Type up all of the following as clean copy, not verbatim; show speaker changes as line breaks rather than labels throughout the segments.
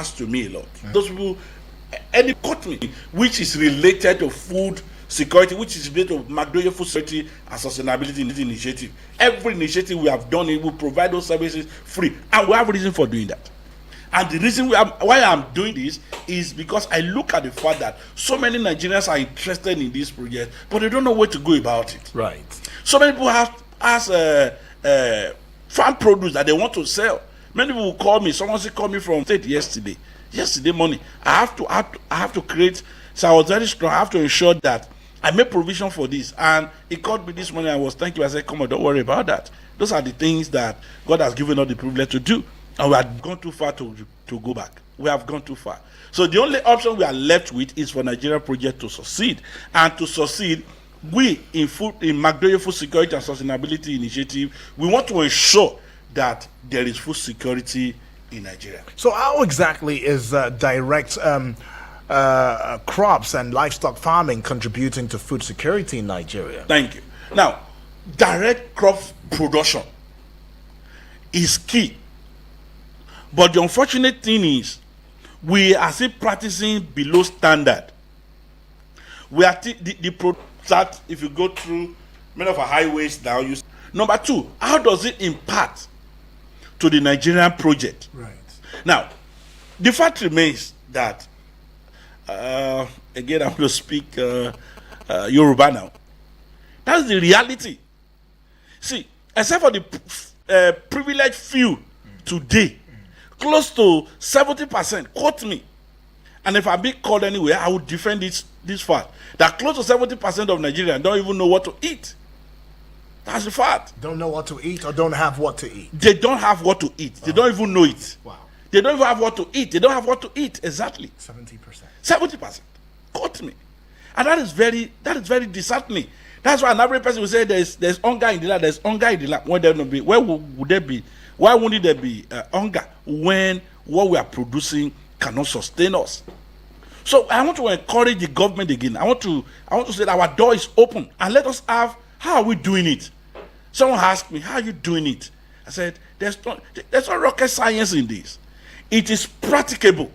matters to me a lot. Those people, any company which is related to food security, which is related to McDonald's food security and sustainability initiative. Every initiative we have done, it will provide those services free, and we have a reason for doing that. And the reason why I'm doing this is because I look at the fact that so many Nigerians are interested in this project, but they don't know where to go about it.
Right.
So many people have farm produce that they want to sell. Many people will call me. Someone called me from state yesterday morning. I have to create. So I was very strong. I have to ensure that I made provision for this. And he called me this morning. I was thanking you. I said, come on, don't worry about that. Those are the things that God has given us the privilege to do. And we have gone too far to go back. We have gone too far. So the only option we are left with is for Nigeria project to succeed. And to succeed, we in McDonald's Food Security and Sustainability Initiative, we want to ensure that there is food security in Nigeria.
So how exactly is direct crops and livestock farming contributing to food security in Nigeria?
Thank you. Now, direct crop production is key. But the unfortunate thing is, we are still practicing below standard. We are the product, if you go through many of our highways now, number two, how does it impact to the Nigerian project?
Right.
Now, the fact remains that, again, I'm going to speak Yoruba now. That's the reality. See, except for the privileged few today, close to 70%, quote me, and if I'm being called anywhere, I would defend this fact, that close to 70% of Nigerians don't even know what to eat. That's the fact.
Don't know what to eat or don't have what to eat?
They don't have what to eat. They don't even know it.
Wow.
They don't even have what to eat. They don't have what to eat. Exactly.
70%.
70%. Quote me. And that is very disheartening. That's why an average person will say there's hunger in the land, there's hunger in the land. Where would there be? Why wouldn't there be hunger when what we are producing cannot sustain us? So I want to encourage the government again. I want to say that our door is open, and let us have. How are we doing it? Someone asked me, how are you doing it? I said, there's no rocket science in this. It is practicable.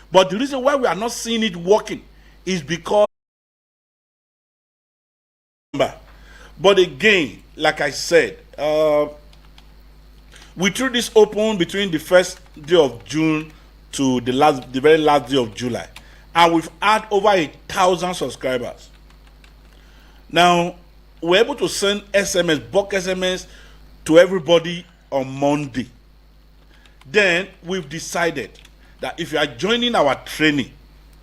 But the reason why we are not seeing it working is because. But again, like I said, we threw this open between the first day of June to the very last day of July. And we've had over 1,000 subscribers. Now, we're able to send bulk SMS to everybody on Monday. Then we've decided that if you are joining our training,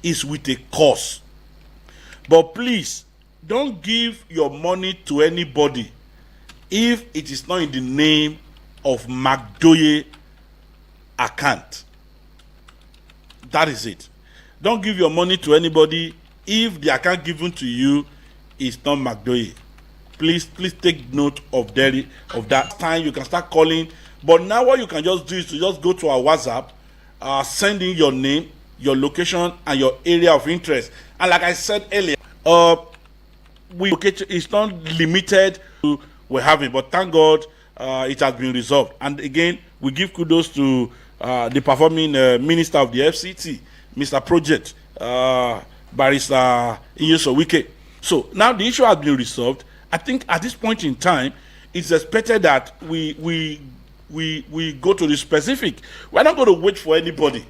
it's with a course. But please, don't give your money to anybody if it is not in the name of McDoye account. That is it. Don't give your money to anybody if the account given to you is not McDoye. Please take note of that time. You can start calling. But now what you can just do is to just go to our WhatsApp, send in your name, your location, and your area of interest. And like I said earlier, it's not limited to we're having, but thank God it has been resolved. And again, we give kudos to the performing minister of the FCT, Mr. Project, Barrister Iyoso Wike. So now the issue has been resolved. I think at this point in time, it's expected that we go to the specific. We're not going to wait for anybody,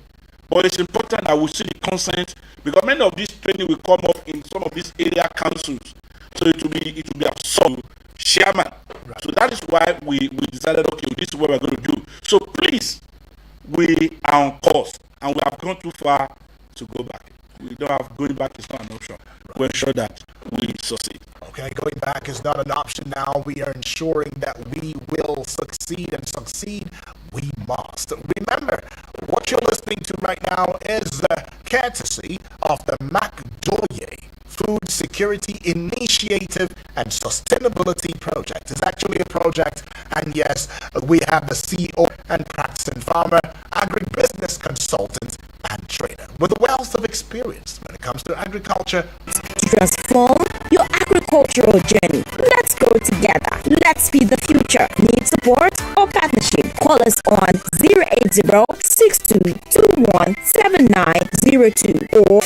but it's important that we see the consent, because many of these training will come up in some of these area councils. So it will be absorbed chairman. Right. So that is why we decided, okay, this is what we're going to do. So please, we are on course, and we have gone too far to go back. We don't have going back is not an option. Right. We ensure that we succeed.
Okay, going back is not an option now. We are ensuring that we will succeed, and succeed we must. Remember, what you're listening to right now is courtesy of the McDoye Food Security Initiative and Sustainability Project. It's actually a project, and yes, we have the CEO and practicing farmer, agribusiness consultant, and trainer with a wealth of experience when it comes to agriculture.
Transform your agriculture agricultural journey. Let's grow together. Let's feed the future. Need support or partnership? Call us on 080-6221-7902 or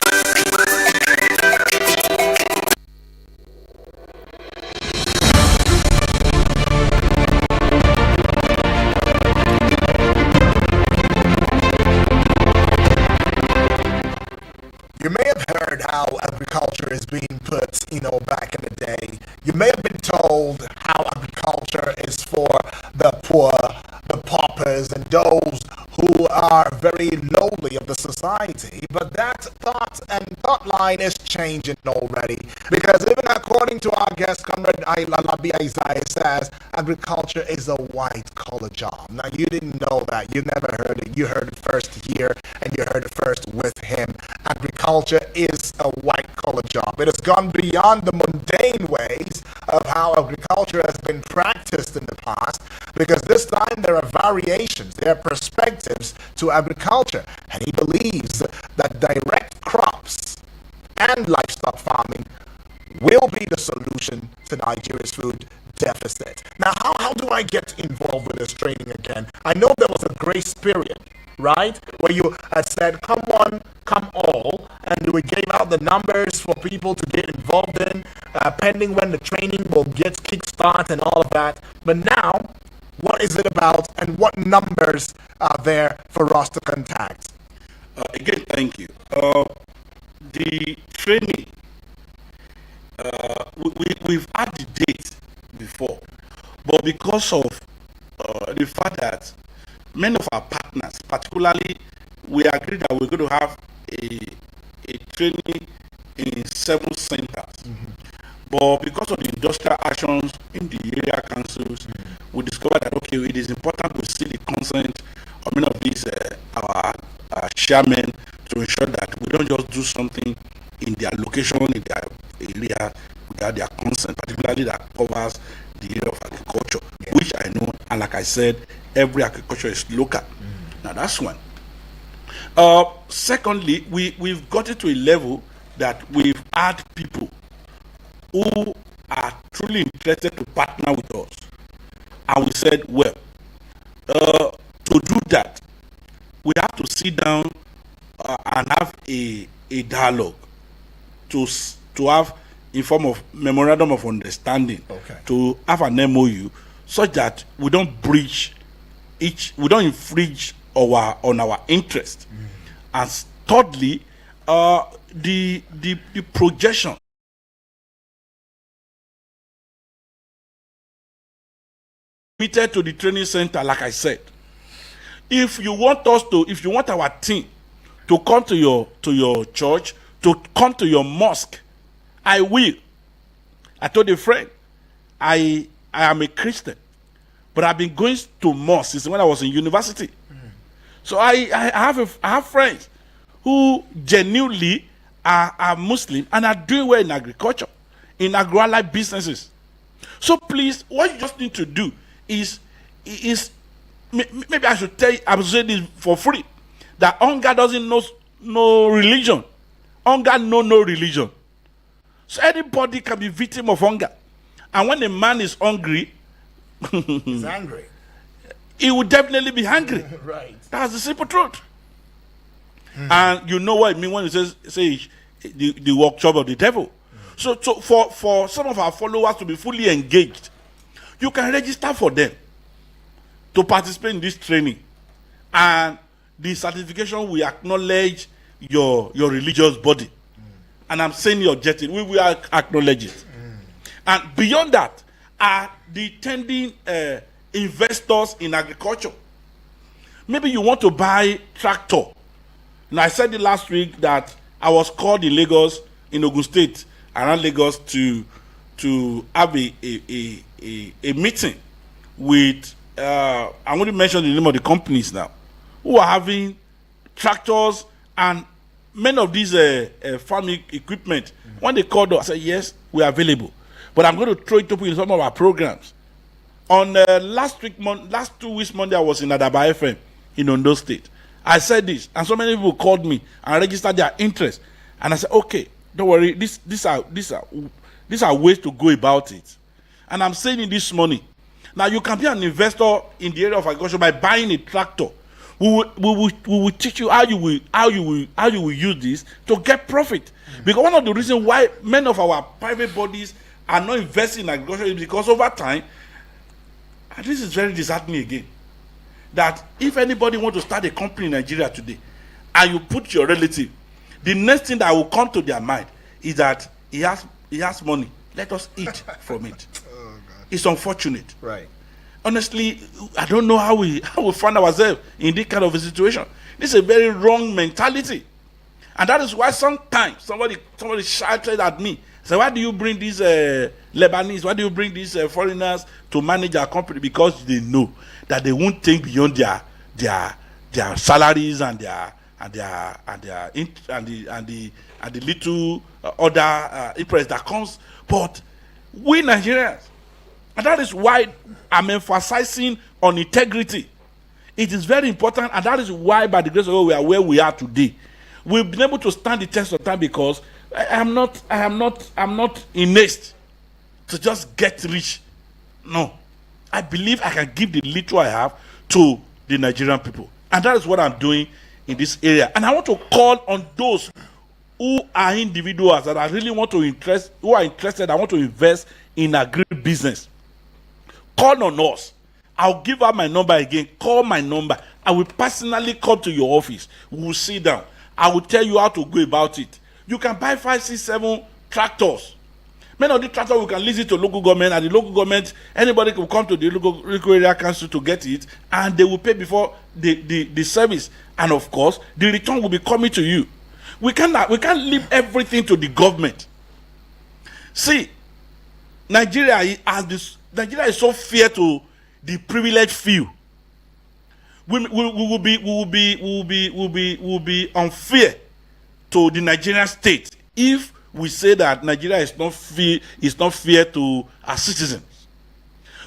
You may have heard how agriculture is being put, back in the day. You may have been told how agriculture is for the poor, the paupers, and those who are very lowly of the society. But that thought line is changing already. Because even according to our guest, Comrade Alabi Isaiah says, agriculture is a white-collar job. Now, you didn't know that. You never heard it. You heard it first here, and you heard it first with him. Agriculture is a white-collar job. It has gone beyond the mundane ways of how agriculture has been practiced in the past, because this time there are variations, there are perspectives to agriculture, and he believes that direct crops and livestock farming will be the solution to Nigeria's food deficit. Now, how do I get involved with this training again? I know there was a grace period, right, where you had said, come one, come all, and we gave out the numbers for people to get involved in, pending when the training will get kickstart and all of that. But now, what is it about, and what numbers are there for us to contact?
Again, thank you. The training, we've had the date before, but because of the fact that many of our partners, particularly, we agreed that we're going to have a training in 7 centers. But because of the industrial actions in the area councils, we discovered that, okay, it is important we see the consent of many of these, our chairmen, to ensure that we don't just do something in their location, in their area, without their consent, particularly that covers the area of agriculture, which I know, and like I said, every agriculture is local. Now, that's one. Secondly, we've got it to a level that we've had people who are truly interested to partner with us. And we said, well, to do that, we have to sit down and have a dialogue to have in form of memorandum of understanding, to have an MOU, such that we don't breach we don't infringe on our interest. And thirdly, the projection committed to the training center, like I said. If you want our team to come to your church, to come to your mosque, I will. I told a friend, I am a Christian, but I've been going to mosque since when I was in university. So I have friends who genuinely are Muslim and are doing well in agriculture, in agro-allied businesses. So please, what you just need to do is maybe I should say this for free, that hunger doesn't know no religion. Hunger know no religion. So anybody can be victim of hunger. And when a man is hungry,
he's angry.
He will definitely be hungry.
Right.
That's the simple truth. And you know what I mean when it say the workshop of the devil. So for some of our followers to be fully engaged, you can register for them to participate in this training. And the certification will acknowledge your religious body. And I'm saying your objective, we will acknowledge it. And beyond that are the tending investors in agriculture. Maybe you want to buy tractor. Now, I said it last week that I was called in Lagos, in Ogun State, around Lagos, to have a meeting with, I'm going to mention the name of the companies now, who are having tractors and many of these farming equipment. When they called us, I said, yes, we are available. But I'm going to throw it up in some of our programs. On last 2 weeks Monday, I was in Adaba FM in Ondo State. I said this, and so many people called me and registered their interest. And I said, okay, don't worry, these are These are ways to go about it. And I'm saying it this morning. Now, you can be an investor in the area of agriculture by buying a tractor. We will teach you how you will use this to get profit. Because one of the reasons why many of our private bodies are not investing in agriculture is because over time, and this is very disheartening again, that if anybody wants to start a company in Nigeria today, and you put your relative, the next thing that will come to their mind is that he has money. Let us eat from it. It's unfortunate.
Right.
Honestly, I don't know how we find ourselves in this kind of a situation. This is a very wrong mentality. And that is why sometimes somebody shouted at me, say, why do you bring these Lebanese, why do you bring these foreigners to manage our company? Because they know that they won't think beyond their salaries and the little other interest that comes. But we Nigerians, and that is why I'm emphasizing on integrity. It is very important, and that is why, by the grace of God, we are where we are today. We've been able to stand the test of time because I am not in haste to just get rich. No, I believe I can give the little I have to the Nigerian people, and that is what I'm doing in this area. And I want to call on those who are individuals that I really want to who are interested. I want to invest in agri-business. Call on us. I'll give out my number again. Call my number. I will personally come to your office. We will sit down. I will tell you how to go about it. You can buy 5, 6, 7 tractors. Many of the tractors we can lease it to local government, and the local government, anybody can come to the local area council to get it, and they will pay before the service. And of course, the return will be coming to you. We can't leave everything to the government. See, Nigeria is so fair to the privileged few. We will be unfair to the Nigerian state if we say that Nigeria is not fair to our citizens.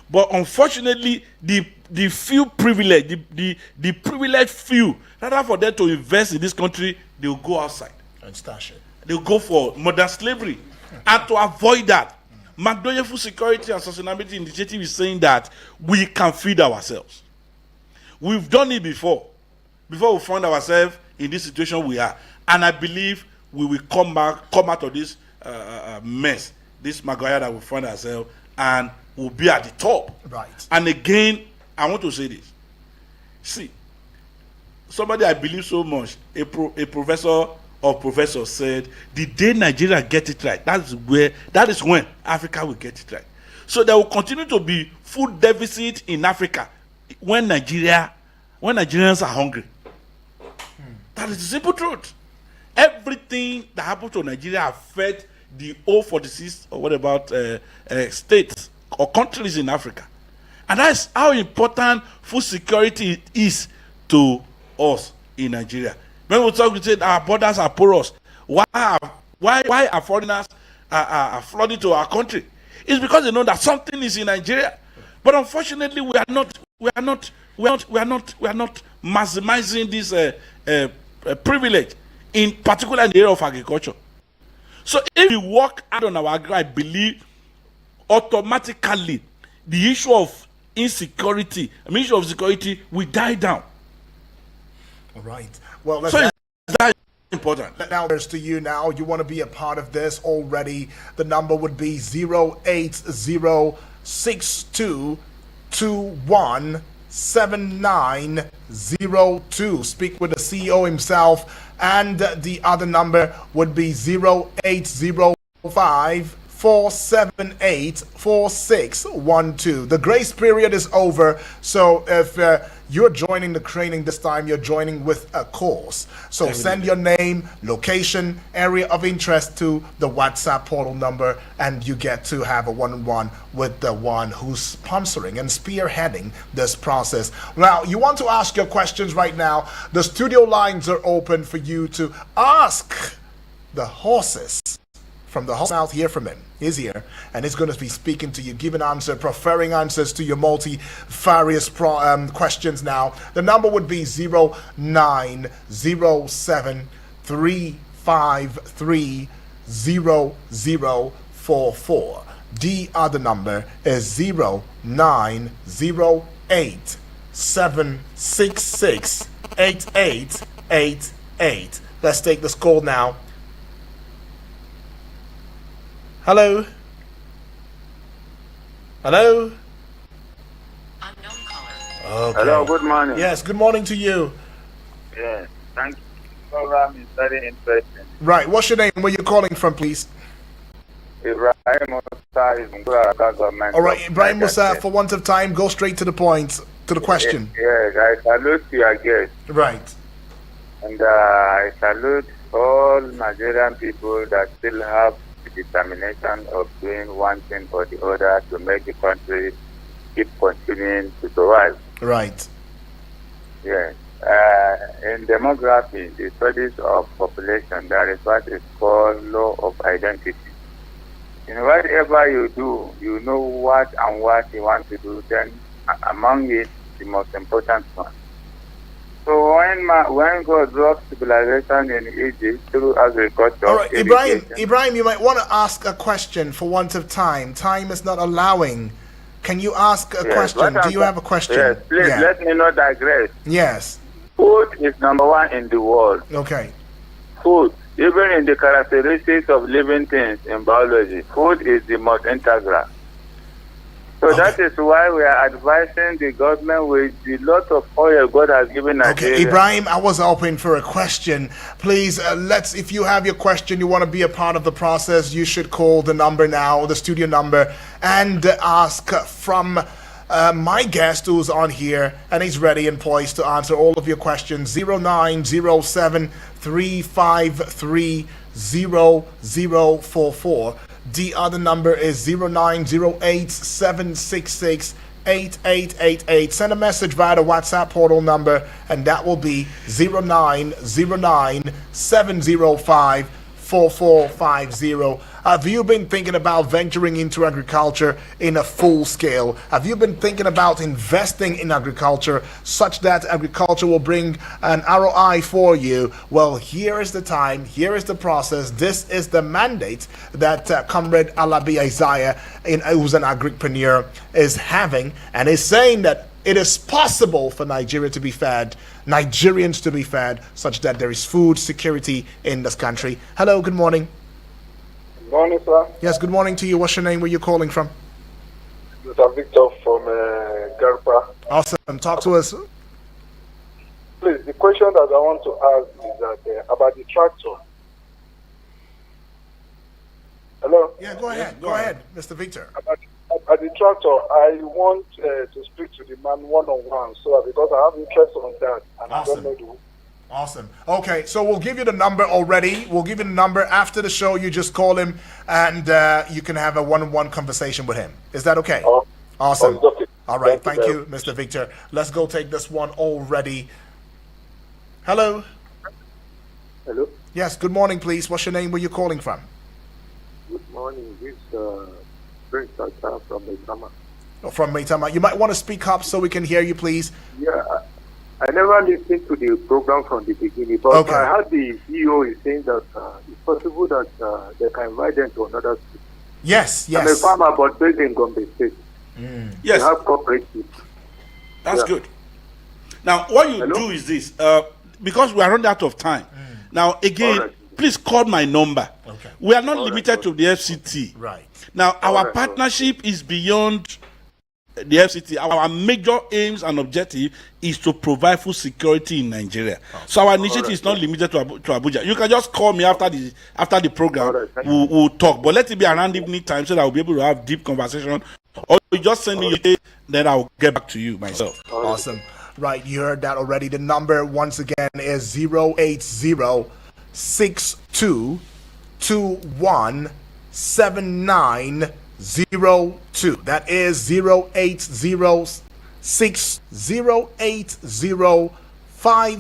But unfortunately, the few privileged, the privileged few, rather for them to invest in this country, they will go outside
and stash it.
They will go for modern slavery. And to avoid that, McDonald Food Security and Sustainability Initiative is saying that we can feed ourselves. We've done it before we found ourselves in this situation we are. And I believe we will come out of this mess, this Maguire that we find ourselves, and we'll be at the top.
Right.
And again, I want to say this. See, somebody I believe so much, a professor of professors said, the day Nigeria get it right, that is when Africa will get it right. So there will continue to be food deficit in Africa when Nigerians are hungry. That is the simple truth. Everything that happened to Nigeria affects the 046 or what about states or countries in Africa. And that's how important food security is to us in Nigeria. When we talk, we say our borders are porous. Why are foreigners are flooding to our country? It's because they know that something is in Nigeria. But unfortunately, we are not maximizing this privilege, in particular in the area of agriculture. So if we work hard on our agri, I believe automatically the issue of security will die down.
All right. Well,
so that's important.
Now, there's to you now. You want to be a part of this already. The number would be 08062217902. Speak with the CEO himself. And the other number would be 0805-478-4612. The grace period is over, so if you're joining the training this time, you're joining with a course. So send your name, location, area of interest to the WhatsApp portal number, and you get to have a one-on-one with the one who's sponsoring and spearheading this process. Now, you want to ask your questions right now. The studio lines are open for you to ask the horses. From the horse mouth, hear from him. He's here, and he's going to be speaking to you, giving preferring answers to your multifarious questions now. The number would be 0907-353-0045. 0044. The other number is 0908 766 8888. Let's take this call now. Hello? Hello?
Unknown caller.
Okay.
Hello, good morning.
Yes, good morning to you.
Yes, thank you. The program is very interesting.
Right, what's your name? Where you calling from, please?
Ibrahim Musa is in Guraka government.
All right,
of
Ibrahim
Niger
Musa,
State.
for want of time, go straight to the point, to the question.
Yes, I salute your guest.
Right.
And I salute all Nigerian people that still have the determination of doing one thing or the other to make the country keep continuing to survive.
Right.
Yes. In demography, the studies of population, there is what is called law of identity. In whatever you do, you know what and what you want to do. Then, among it, the most important one. So when God brought civilization in Egypt through agriculture,
All right,
irrigation-
Ibrahim, you might want to ask a question for want of time. Time is not allowing. Can you ask a
Yes,
question?
what
Do
I'm-
you have a question?
Yes, please
Yeah.
let me not digress.
Yes.
Food is number one in the world.
Okay.
Food, even in the characteristics of living things in biology, food is the most integral. So
Okay.
that is why we are advising the government with the lot of oil God has given Nigeria.
Okay, Ibrahim, I was hoping for a question. Please, if you have your question, you want to be a part of the process, you should call the number now, the studio number, and ask from my guest who's on here, and he's ready and poised to answer all of your questions. 0907 353 0044. The other number is 0908 766 8888. Send a message via the WhatsApp portal number, and that will be 0909 705 4450. Have you been thinking about venturing into agriculture in a full scale? Have you been thinking about investing in agriculture such that agriculture will bring an ROI for you? Well, here is the time, here is the process, this is the mandate that Comrade Alabi Isaiah, who's an agripreneur, is having, and is saying that it is possible for Nigeria to be fed, Nigerians to be fed, such that there is food security in this country. Hello, good morning.
Good morning, sir.
Yes, good morning to you. What's your name? Where you calling from?
Mr. Victor from Garpa.
Awesome. Talk to us.
Please, the question that I want to ask is that about the tractor. Hello?
Yeah, go ahead. Go ahead, Mr. Victor.
About the tractor, I want to speak to the man one-on-one, so because I have interest on that, and
Awesome.
I don't know the.
Awesome. Okay, so we'll give you the number already. We'll give you the number after the show. You just call him, and you can have a one-on-one conversation with him. Is that okay? Awesome.
okay.
All right.
Thank
Thank
you
you, Mr. Victor. Let's go take this one already. Hello.
Hello?
Yes. Good morning, please. What's your name? Where you calling from?
Good morning. This Prince Sata from Maitama.
Oh, from Maitama. You might want to speak up so we can hear you, please.
Yeah, I never listened to the program from the beginning, but
Okay.
I heard the CEO is saying that it's possible that they can invite them to another state.
Yes.
I'm a
Yes.
farmer, but based in Gombe State.
Yes,
They have cooperatives.
that's
Yeah.
good. Now, what you
Hello?
do is this, because we are running out of time. Now, again,
Alright.
please call my number.
Okay.
We are not
Alright,
limited to the FCT.
Right.
Now, our
Alright,
partnership is beyond the FCT. Our major aims and objective is to provide food security in Nigeria. So our initiative is not limited to Abuja. You can just call me after the program.
Alright, thank you.
We'll talk, but let it be around evening time so that I'll be able to have deep conversation. Or you just send me your date, then I'll get back to you myself.
Awesome. Right, you heard that already. The number once again is 08062217902. That is 0806080